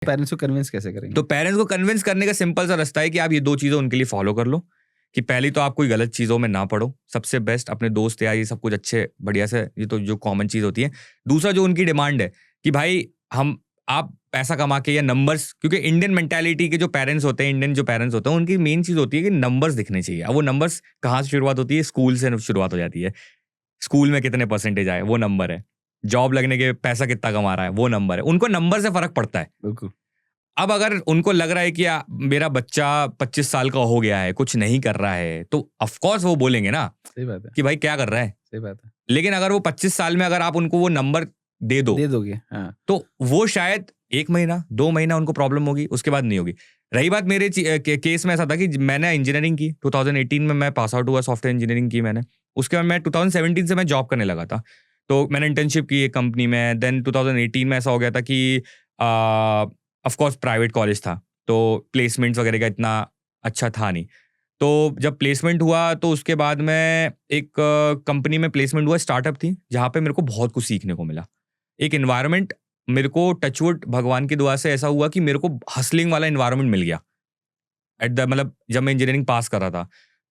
Parents को convince कैसे करेंगे? तो पेरेंट्स को कन्विंस करने का सिंपल सा रास्ता है कि आप ये 2 चीजें उनके लिए फॉलो कर लो कि पहली तो आप कोई गलत चीजों में ना पड़ो, सबसे बेस्ट अपने दोस्त या ये सब कुछ अच्छे बढ़िया से, ये तो जो कॉमन चीज होती है। दूसरा जो उनकी डिमांड है कि भाई आप पैसा कमा के या नंबर्स, क्योंकि इंडियन मेंटालिटी के जो पेरेंट्स होते हैं, इंडियन जो पेरेंट्स होते हैं, उनकी मेन चीज होती है कि नंबर्स दिखने चाहिए। अब वो नंबर्स कहाँ से शुरुआत होती है? स्कूल से शुरुआत हो जाती है। स्कूल में कितने परसेंटेज आए वो नंबर है, जॉब लगने के पैसा कितना कमा रहा है वो नंबर है। उनको नंबर से फर्क पड़ता है। बिल्कुल। अब अगर उनको लग रहा है कि मेरा बच्चा 25 साल का हो गया है, कुछ नहीं कर रहा है, तो ऑफ कोर्स वो बोलेंगे ना सही बात है कि भाई क्या कर रहा है। सही बात है। लेकिन अगर वो 25 साल में अगर आप उनको वो नंबर दे दोगे, हाँ, तो वो शायद 1 महीना 2 महीना उनको प्रॉब्लम होगी, उसके बाद नहीं होगी। रही बात मेरे केस में ऐसा था कि मैंने इंजीनियरिंग की 2018 में, मैं पास आउट हुआ, सॉफ्टवेयर इंजीनियरिंग की मैंने। उसके बाद मैं 2017 से मैं जॉब करने लगा था, तो मैंने इंटर्नशिप की एक कंपनी में। देन 2018 में ऐसा हो गया था कि ऑफ कोर्स प्राइवेट कॉलेज था, तो प्लेसमेंट्स वगैरह का इतना अच्छा था नहीं। तो जब प्लेसमेंट हुआ तो उसके बाद में एक कंपनी में प्लेसमेंट हुआ, स्टार्टअप थी, जहाँ पे मेरे को बहुत कुछ सीखने को मिला। एक एनवायरनमेंट मेरे को, टचवुड भगवान की दुआ से ऐसा हुआ कि मेरे को हसलिंग वाला एनवायरनमेंट मिल गया मतलब जब मैं इंजीनियरिंग पास कर रहा था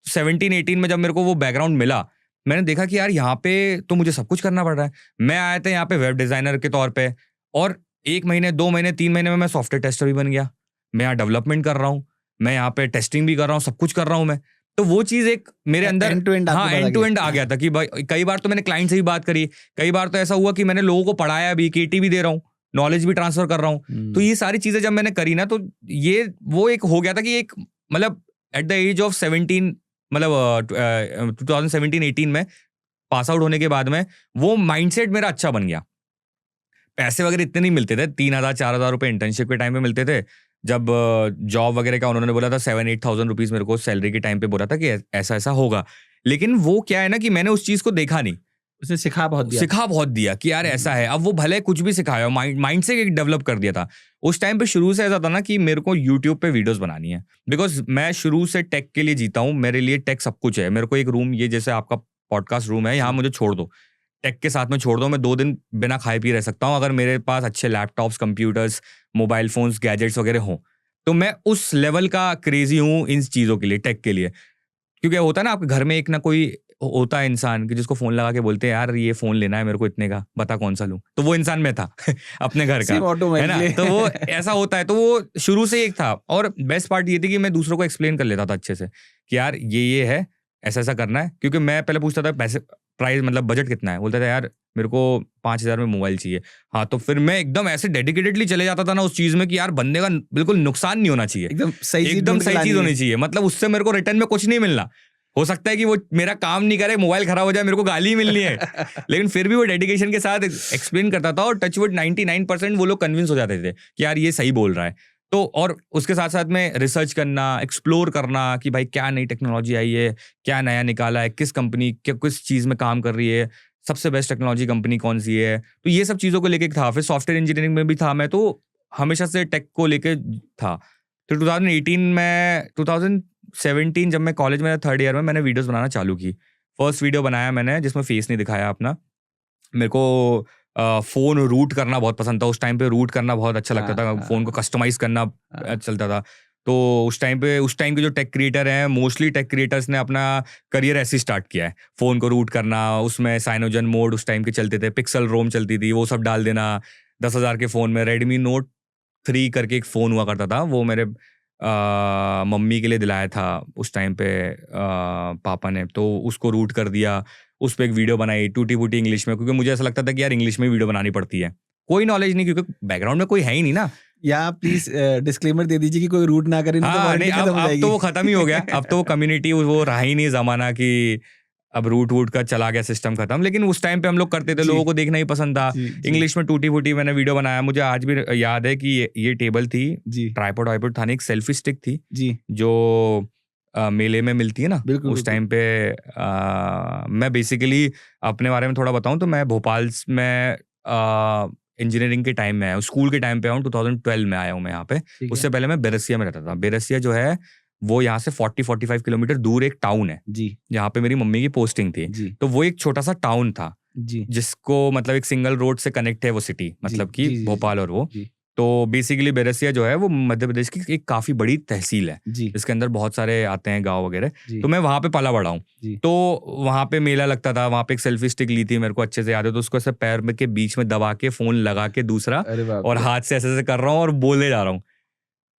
17-18 में, जब मेरे को वो बैकग्राउंड मिला, मैंने देखा कि यार यहाँ पे तो मुझे सब कुछ करना पड़ रहा है। मैं आया था यहाँ पे वेब डिजाइनर के तौर पे, और 1 महीने 2 महीने 3 महीने में मैं सॉफ्टवेयर टेस्टर भी बन गया। मैं यहाँ डेवलपमेंट कर रहा हूँ, मैं यहाँ पे टेस्टिंग भी कर रहा हूँ, सब कुछ कर रहा हूँ मैं। तो वो चीज एक मेरे अंदर एंड टू एंड आ गया था कि भाई कई बार तो मैंने क्लाइंट से भी बात करी, कई बार तो ऐसा हुआ कि मैंने लोगों को पढ़ाया भी, केटी भी दे रहा हूँ, नॉलेज भी ट्रांसफर कर रहा हूँ। तो ये सारी चीजें जब मैंने करी ना, तो ये वो एक हो गया था कि एक मतलब एट द एज ऑफ 17, मतलब 2017-18 में पास आउट होने के बाद में वो माइंडसेट मेरा अच्छा बन गया। पैसे वगैरह इतने नहीं मिलते थे, 3,000-4,000 रुपए इंटर्नशिप के टाइम पे मिलते थे। जब जॉब वगैरह का उन्होंने बोला था 7-8,000 रुपीज मेरे को सैलरी के टाइम पे बोला था कि ऐसा ऐसा होगा। लेकिन वो क्या है ना कि मैंने उस चीज को देखा नहीं, उसने सिखा बहुत दिया कि यार ऐसा है। अब वो भले कुछ भी सिखाया, माइंड से एक डेवलप कर दिया था। उस टाइम पे शुरू से ऐसा था ना कि मेरे को यूट्यूब पे वीडियोस बनानी है, बिकॉज मैं शुरू से टेक के लिए जीता हूँ। मेरे लिए टेक सब कुछ है। मेरे को एक रूम, ये जैसे आपका पॉडकास्ट रूम है, यहाँ मुझे छोड़ दो, टेक के साथ में छोड़ दो, मैं 2 दिन बिना खाए पी रह सकता हूँ अगर मेरे पास अच्छे laptops, computers, mobile phones, gadgets वगैरह हों। तो मैं उस लेवल का क्रेजी हूँ इन चीज़ों के लिए, टेक के लिए। क्योंकि होता है ना आपके घर में एक ना कोई होता है इंसान कि जिसको फोन लगा के बोलते हैं यार ये फोन लेना है मेरे को इतने का, बता कौन सा लूं। तो वो इंसान मैं था अपने घर का, है ना। तो वो ऐसा होता है, तो वो शुरू से एक था। और बेस्ट पार्ट ये थी कि मैं दूसरों को एक्सप्लेन कर लेता था अच्छे से कि यार ये है, ऐसा ऐसा करना है। क्योंकि मैं पहले पूछता था पैसे, प्राइस मतलब बजट कितना है, बोलता था यार मेरे को 5,000 में मोबाइल चाहिए। हाँ, तो फिर मैं एकदम ऐसे डेडिकेटेडली चले जाता था ना उस चीज में कि यार बंदे का बिल्कुल नुकसान नहीं होना चाहिए, एकदम सही चीज होनी चाहिए। मतलब उससे मेरे को रिटर्न में कुछ नहीं मिलना। हो सकता है कि वो मेरा काम नहीं करे, मोबाइल खराब हो जाए, मेरे को गाली मिलनी है लेकिन फिर भी वो डेडिकेशन के साथ एक्सप्लेन करता था, और टचवुड 99% वो लोग कन्विंस हो जाते थे कि यार ये सही बोल रहा है। तो और उसके साथ साथ में रिसर्च करना, एक्सप्लोर करना कि भाई क्या नई टेक्नोलॉजी आई है, क्या नया निकाला है, किस कंपनी किस चीज़ में काम कर रही है, सबसे बेस्ट टेक्नोलॉजी कंपनी कौन सी है। तो ये सब चीज़ों को लेके था। फिर सॉफ्टवेयर इंजीनियरिंग में भी था मैं, तो हमेशा से टेक को लेके था। तो 2017 जब मैं कॉलेज में 3rd ईयर में, मैंने वीडियोस बनाना चालू की। फर्स्ट वीडियो बनाया मैंने जिसमें फेस नहीं दिखाया अपना। मेरे को फोन रूट करना बहुत पसंद था उस टाइम पे, रूट करना बहुत अच्छा लगता था, फोन को कस्टमाइज करना चलता था। तो उस टाइम के जो टेक क्रिएटर हैं, मोस्टली टेक क्रिएटर्स ने अपना करियर ऐसे स्टार्ट किया है, फोन को रूट करना। उसमें साइनोजन मोड उस टाइम के चलते थे, पिक्सल रोम चलती थी, वो सब डाल देना। 10,000 के फोन में रेडमी नोट 3 करके एक फोन हुआ करता था, वो मेरे मम्मी के लिए दिलाया था उस टाइम पे पापा ने। तो उसको रूट कर दिया, उस पर एक वीडियो बनाई टूटी फूटी इंग्लिश में, क्योंकि मुझे ऐसा लगता था कि यार इंग्लिश में वीडियो बनानी पड़ती है। कोई नॉलेज नहीं, क्योंकि बैकग्राउंड में कोई है ही नहीं ना। या प्लीज डिस्क्लेमर दे दीजिए कि कोई रूट ना करे, नहीं तो वारंटी खत्म हो जाएगी। अब तो वो खत्म ही हो गया, अब तो वो कम्युनिटी वो रहा ही नहीं जमाना कि अब रूट वूट का चला गया सिस्टम खत्म। लेकिन उस टाइम पे हम लोग करते थे, लोगों को देखना ही पसंद था। इंग्लिश में टूटी फूटी मैंने वीडियो बनाया। मुझे आज भी याद है कि ये टेबल थी, ट्राइपॉड वाइपॉड था नहीं, एक सेल्फी स्टिक थी जो मेले में मिलती है ना। उस टाइम पे मैं बेसिकली अपने बारे में थोड़ा बताऊं तो मैं भोपाल में इंजीनियरिंग के टाइम में आया हूँ, स्कूल के टाइम पे आया हूँ, 2012 में आया हूँ मैं यहाँ पे। उससे पहले मैं बेरसिया में रहता था। बेरसिया जो है वो यहाँ से 40-45 किलोमीटर दूर एक टाउन है जी, जहाँ पे मेरी मम्मी की पोस्टिंग थी जी। तो वो एक छोटा सा टाउन था जी, जिसको मतलब एक सिंगल रोड से कनेक्ट है वो सिटी, मतलब कि भोपाल और वो जी। तो बेसिकली बैरसिया जो है वो मध्य प्रदेश की एक काफी बड़ी तहसील है, जी इसके अंदर बहुत सारे आते हैं गांव वगैरह। जी तो मैं वहां पे पला बड़ा हूँ, जी तो वहां पे मेला लगता था, वहां पे एक सेल्फी स्टिक ली थी मेरे को अच्छे से याद है, तो उसको ऐसे पैर में के बीच में दबा के फोन लगा के दूसरा, अरे बाप और रे हाथ से ऐसे ऐसे कर रहा हूँ और बोले जा रहा हूँ,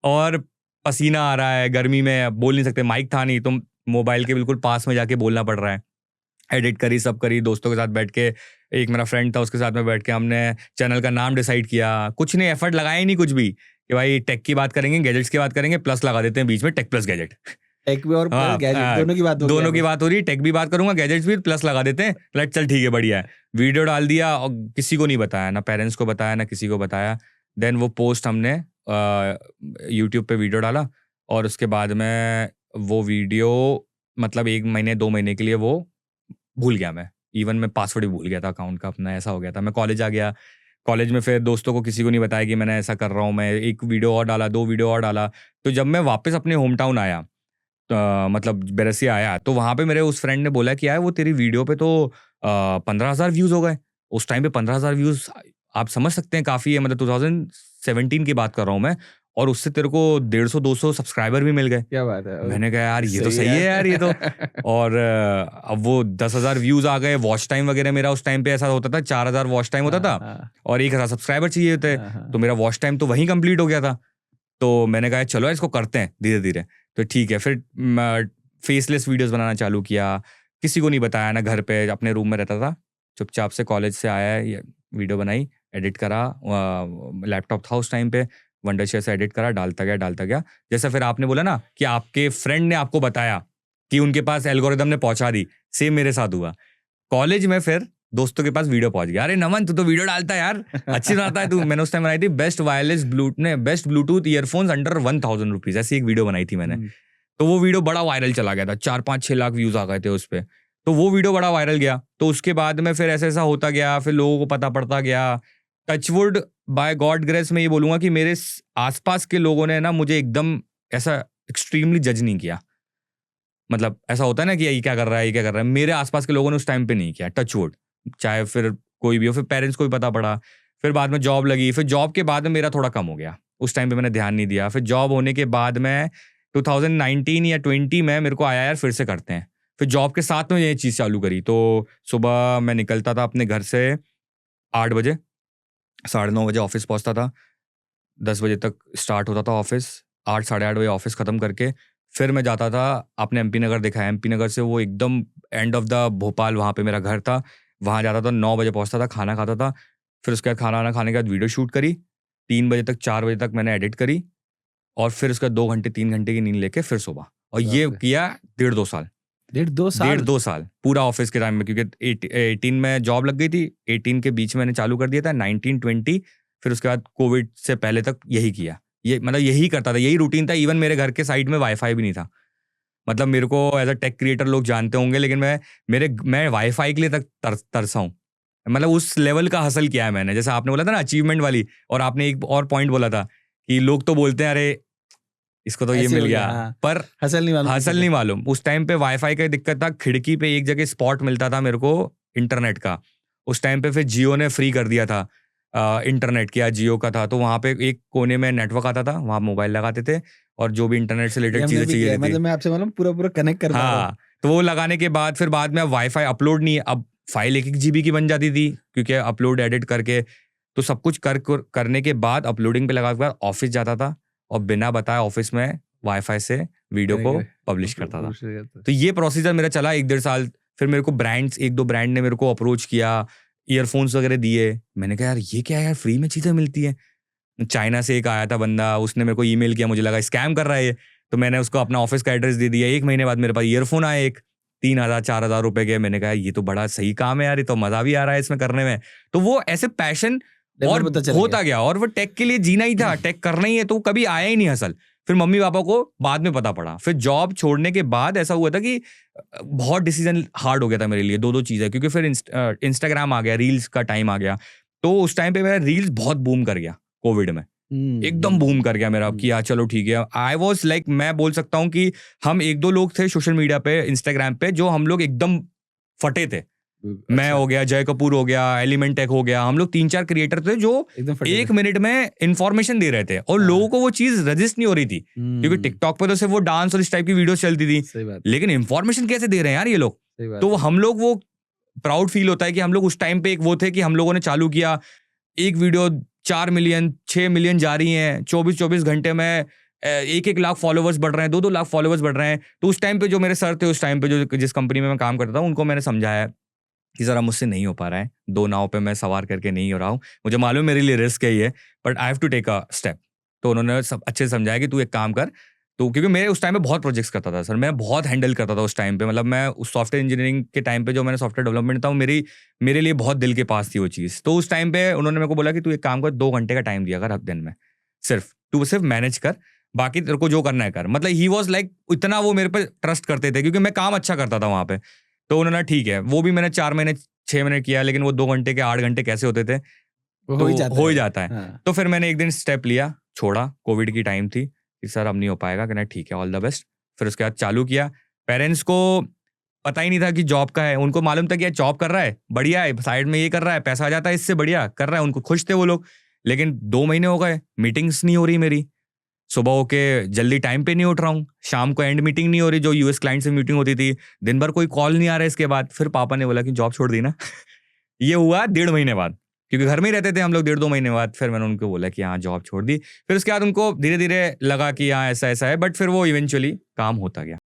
और पसीना आ रहा है, गर्मी में बोल नहीं सकते, माइक था नहीं, तो मोबाइल के बिल्कुल पास में जाके बोलना पड़ रहा है। एडिट करी, सब करी, दोस्तों के साथ बैठ के, एक मेरा फ्रेंड था उसके साथ में बैठ के हमने चैनल का नाम डिसाइड किया, कुछ नहीं, एफर्ट लगाया ही नहीं कुछ भी, कि भाई टेक की बात करेंगे, गैजेट्स की बात करेंगे, प्लस लगा देते हैं बीच में, टेक प्लस गैजेट। टेक भी और हाँ, गैजेट दोनों की बात हो दोनों की बात हो रही है, टेक भी बात करूंगा, गैजेट्स भी प्लस लगा देते हैं, लेट चल ठीक है बढ़िया है। वीडियो डाल दिया और किसी को नहीं बताया, ना पेरेंट्स को बताया ना किसी को बताया। देन वो पोस्ट हमने यूट्यूब पे वीडियो डाला, और उसके बाद में वो वीडियो मतलब 1 महीने 2 महीने के लिए वो भूल गया मैं, इवन मैं पासवर्ड भी भूल गया था अकाउंट का अपना, ऐसा हो गया था। मैं कॉलेज आ गया, कॉलेज में फिर दोस्तों को किसी को नहीं बताया कि मैंने ऐसा कर रहा हूँ, मैं एक वीडियो और डाला, 2 वीडियो और डाला। तो जब मैं वापस अपने होम टाउन आया, मतलब बैरसिया आया, तो वहाँ पे मेरे उस फ्रेंड ने बोला कि यार वो तेरी वीडियो पे तो 15,000 व्यूज़ हो गए। उस टाइम पे 15,000 व्यूज़ आप समझ सकते हैं काफ़ी है, मतलब 2017 की बात कर रहा हूँ मैं, और उससे तेरे को 150-200 सब्सक्राइबर भी मिल गए। क्या बात है मैंने कहा यार ये तो सही है यार ये तो। और अब वो 10,000 व्यूज आ गए, वॉच टाइम वगैरह मेरा उस टाइम पे ऐसा होता था, 4,000 वॉच टाइम होता था और 1,000 सब्सक्राइबर चाहिए होते, तो मेरा वॉच टाइम तो वहीं कंप्लीट हो गया था। तो मैंने कहा चलो यार इसको करते हैं धीरे धीरे, तो ठीक है। फिर फेसलेस वीडियोस बनाना चालू किया, किसी को नहीं बताया, ना घर पे, अपने रूम में रहता था, चुपचाप से कॉलेज से आया, ये वीडियो बनाई, एडिट करा, लैपटॉप था उस टाइम पे, वंडरशेयर से एडिट करा, डालता गया। जैसा फिर आपने बोला ना कि आपके फ्रेंड ने आपको बताया कि उनके पास एल्गोरिदम ने पहुंचा दी, सेम मेरे साथ हुआ। कॉलेज में फिर दोस्तों के पास वीडियो पहुंच गया, अरे नमन तू तो वीडियो डालता है यार, अच्छी बनाता है तू। मैंने उस टाइम बनाई थी best Bluetooth earphones under 1,000 rupees, ऐसी एक वीडियो बनाई थी मैंने। तो वो वीडियो बड़ा वायरल चला गया था, 4-5-6 लाख व्यूज आ गए थे उस पर। तो वो वीडियो बड़ा वायरल गया, तो उसके बाद में फिर ऐसा ऐसा होता गया, फिर लोगों को पता पड़ता गया। टचवुड बाय गॉड ग्रेस मैं ये बोलूंगा कि मेरे आसपास के लोगों ने ना मुझे एकदम ऐसा एक्सट्रीमली जज नहीं किया, मतलब ऐसा होता है ना कि ये क्या कर रहा है, ये क्या कर रहा है, मेरे आसपास के लोगों ने उस टाइम पे नहीं किया, टचवुड। चाहे फिर कोई भी हो, फिर पेरेंट्स को भी पता पड़ा, फिर बाद में जॉब लगी, फिर जॉब के बाद में मेरा थोड़ा कम हो गया, उस टाइम पे मैंने ध्यान नहीं दिया। फिर जॉब होने के बाद में 2019 या 20 में मेरे को आया यार फिर से करते हैं, फिर जॉब के साथ में ये चीज़ चालू करी। तो सुबह मैं निकलता था अपने घर से 8 बजे, 9:30 बजे ऑफिस पहुंचता था, 10 बजे तक स्टार्ट होता था ऑफिस, 8 साढ़े 8 बजे ऑफिस खत्म करके फिर मैं जाता था, आपने एमपी नगर देखा है, एमपी नगर से वो एकदम एंड ऑफ द भोपाल, वहाँ पे मेरा घर था, वहाँ जाता था, 9 बजे पहुँचता था, खाना खाता था, फिर उसके बाद खाना वाना खाने के बाद वीडियो शूट करी, 3 बजे तक 4 बजे तक मैंने एडिट करी, और फिर उसके बाद 2 घंटे 3 घंटे की नींद लेके फिर सुबह, और ये किया 1.5-2 साल। 1.5-2 साल पूरा ऑफिस के टाइम में, क्योंकि 18 में जॉब लग गई थी, 18 के बीच में मैंने चालू कर दिया था, 19-20 फिर उसके बाद कोविड से पहले तक यही किया, ये मतलब यही करता था, यही रूटीन था। इवन मेरे घर के साइड में वाईफाई भी नहीं था, मतलब मेरे को एज अ टेक क्रिएटर लोग जानते होंगे, लेकिन मैं वाईफाई के लिए तक तरसा हूँ, मतलब उस लेवल का हसल किया है मैंने। जैसे आपने बोला था ना अचीवमेंट वाली, और आपने एक और पॉइंट बोला था कि लोग तो बोलते हैं अरे इसको तो ये मिल गया, पर हसल नहीं मालूम। उस टाइम पे वाईफाई का दिक्कत था, खिड़की पे एक जगह स्पॉट मिलता था मेरे को इंटरनेट का, उस टाइम पे फिर जियो ने फ्री कर दिया था इंटरनेट किया, जियो का था, तो वहाँ पे एक कोने में नेटवर्क आता था, वहाँ मोबाइल लगाते थे और जो भी इंटरनेट से रिलेटेड चीजें चाहिए थी, मतलब मैं आपसे मालूम पूरा कनेक्ट कर पा रहा हूं। तो वो लगाने के बाद फिर बाद में वाईफाई अपलोड नहीं, अब फाइल 1 GB की बन जाती थी, क्योंकि अपलोड एडिट करके, तो सब कुछ करने के बाद अपलोडिंग पे लगा के बाद ऑफिस जाता था, और बिना बताए ऑफिस में वाईफाई से वीडियो को पब्लिश करता था। तो ये प्रोसीजर मेरा चला 1-1.5 साल। फिर मेरे को 1-2 ब्रांड ने मेरे को अप्रोच किया, ईयरफोन्स वगैरह दिए, मैंने कहा यार ये क्या है यार, फ्री में चीजें मिलती है। चाइना से एक आया था बंदा, उसने मेरे को ईमेल किया, मुझे लगा स्कैम कर रहा है ये, तो मैंने उसको अपना ऑफिस का एड्रेस दे दिया। 1 महीने बाद मेरे पास ईयरफोन आए, एक 3,000-4,000 रुपए के। मैंने कहा ये तो बड़ा सही काम है यार, ये तो मजा भी आ रहा है इसमें करने में। तो वो ऐसे पैशन और होता गया, और वो टेक के लिए जीना ही था, टेक करना ही है, तो कभी आया ही नहीं हसल। फिर मम्मी पापा को बाद में पता पड़ा। फिर जॉब छोड़ने के बाद ऐसा हुआ था कि बहुत डिसीजन हार्ड हो गया था मेरे लिए, 2 चीजें, क्योंकि फिर इंस्टाग्राम आ गया, रील्स का टाइम आ गया, तो उस टाइम पे मेरा रील्स बहुत बूम कर गया कोविड में, एकदम बूम कर गया मेरा, कि यार चलो ठीक है। आई वॉज लाइक, मैं बोल सकता हूँ कि हम 1-2 लोग थे सोशल मीडिया पे, इंस्टाग्राम पे, जो हम लोग एकदम फटे थे, मैं हो गया, जय कपूर हो गया, एलिमेंट टेक हो गया, हम लोग 3-4 क्रिएटर थे जो एकदम फटे 1 मिनट में इंफॉर्मेशन दे रहे थे और हाँ। लोगों को वो चीज रजिस्ट नहीं हो रही थी, क्योंकि टिकटॉक पे तो सिर्फ वो डांस और इस टाइप की वीडियो चलती थी, सही बात लेकिन इंफॉर्मेशन कैसे दे रहे हैं यार ये लोग। सही बात तो हम लोग वो प्राउड फील होता है कि हम लोग उस टाइम पे एक वो थे कि हम लोगों ने चालू किया, एक वीडियो 4 मिलियन 6 मिलियन जा रही हैं, 24 घंटे में 1-1 लाख फॉलोवर्स बढ़ रहे हैं, 2-2 लाख फॉलोवर्स बढ़ रहे हैं। तो उस टाइम पे जो मेरे सर थे, उस टाइम पे जो जिस कंपनी में मैं काम करता था, उनको मैंने समझाया कि जरा मुझसे नहीं हो पा रहा है, 2 नाव पे मैं सवार करके नहीं हो रहा हूँ, मुझे मालूम है मेरे लिए रिस्क है ये, but I have to take a step. तो उन्होंने सब अच्छे से समझाया कि तू एक काम कर। तो क्योंकि मैं उस टाइम पे बहुत प्रोजेक्ट्स करता था सर, मैं बहुत हैंडल करता था उस टाइम पे, मतलब मैं उस सॉफ्टवेयर इंजीनियरिंग के टाइम पे जो मैंने सॉफ्टवेयर डेवलपमेंट था, वो मेरे लिए बहुत दिल के पास थी वो चीज़। तो उस टाइम पे उन्होंने मेरे को बोला कि तू एक काम कर, 2 घंटे का टाइम दिया कर हर दिन में, तू सिर्फ मैनेज कर, बाकी तेरे को जो करना है कर। मतलब ही वॉज लाइक इतना वो मेरे पे ट्रस्ट करते थे, क्योंकि मैं काम अच्छा करता था वहाँ पे। तो उन्होंने ठीक है, वो भी मैंने 4 महीने 6 महीने किया, लेकिन वो 2 घंटे के 8 घंटे कैसे होते थे, वो तो हो ही जाता है। हाँ। तो फिर मैंने एक दिन स्टेप लिया, छोड़ा, कोविड की टाइम थी कि सर अब नहीं हो पाएगा, कहना ठीक है, ऑल द बेस्ट। फिर उसके बाद चालू किया। पेरेंट्स को पता ही नहीं था कि जॉब का है, उनको मालूम था कि यार जॉब कर रहा है, बढ़िया है, साइड में ये कर रहा है, पैसा आ जाता है इससे, बढ़िया कर रहा है, उनको खुश थे वो लोग। लेकिन 2 महीने हो गए, मीटिंग्स नहीं हो रही मेरी, सुबह होके जल्दी टाइम पे नहीं उठ रहा हूँ, शाम को एंड मीटिंग नहीं हो रही जो यूएस क्लाइंट से मीटिंग होती थी, दिन भर कोई कॉल नहीं आ रहा है। इसके बाद फिर पापा ने बोला कि जॉब छोड़ दी ना। ये हुआ 1.5 महीने बाद, क्योंकि घर में ही रहते थे हम लोग 1.5-2 महीने बाद। फिर मैंने उनको बोला कि हाँ जॉब छोड़ दी। फिर उसके बाद उनको धीरे धीरे लगा कि हाँ ऐसा ऐसा है, बट फिर वो इवेंचुअली काम होता गया।